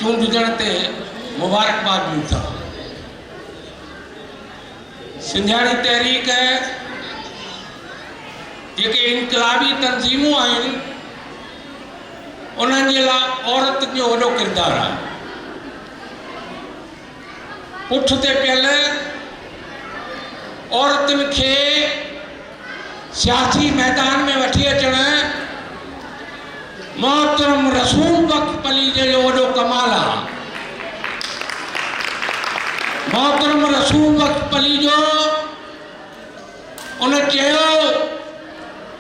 चूंडजण ते मुबारकबाद ॾियूं था। सिंधियाणी तहरीक जेके इनकलाबी तंज़ीमूं आहिनि उन्हनि जे लाइ औरत जो वॾो किरदारु आहे। पुठ ते पियल औरतुनि खे सियासी मैदान में वठी अचण मोहतरम रसूल बख्श पलीज जो वॾो कमाल आहे। मोहतरम रसूल बख्श पलीजो उन चयो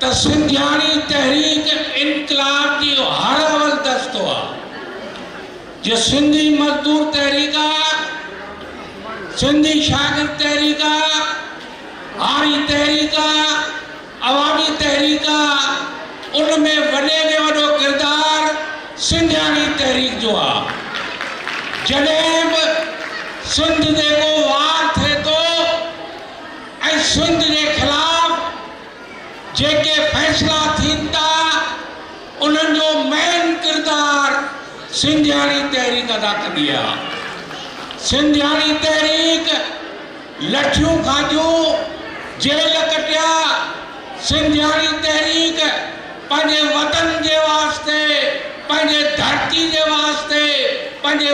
त सिंधियाणी तहरीक इनकलाब जी हर अवल दस्तो आहे। जो सिंधी मजदूर तहरीक आहे, सिंधी शागिर्द तहरीक आहे, आरी तहरीक आहे, अवामी तहरीक आहे, उनमें वॾे में वॾो किरदार सिंधियाणी तहरीक जो आहे। जॾहिं बि सिंध जे को वार थिए थो ऐं सिंध जे खिलाफ़ जेके फैसला थियनि था उन्हनि जो मेन किरदार सिंधियाणी तहरीक अदा कंदी आहे। सिंधियाणी तहरीक लठियूं खाधियूं, जेल कटिया। सिंधियाणी तहरीक पंहिंजे वतन जे वास्ते, पंहिंजे धरती जे वास्ते, पंहिंजे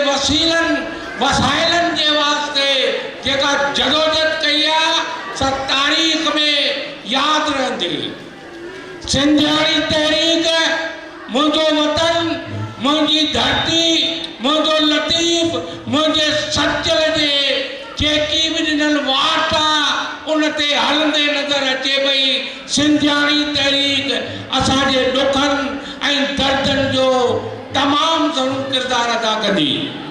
वसाइलनि जे वास्ते जेका जदोजहद कई आहे सा तारीख़ में यादि रहंदी। सिंधियाणी तहरीक मुंहिंजो वतन, मुंहिंजी धरती, मुंहिंजो लतीफ़, मुंहिंजे सचल जे जेकी बि ॾिनल वाट आहे उन ते हलंदे नज़र अचे पई। सिंधियाणी तहरीक असांजे ॾुखनि ऐं दर्दनि जो तमामु ज़रूरु किरदारु अदा कंदी।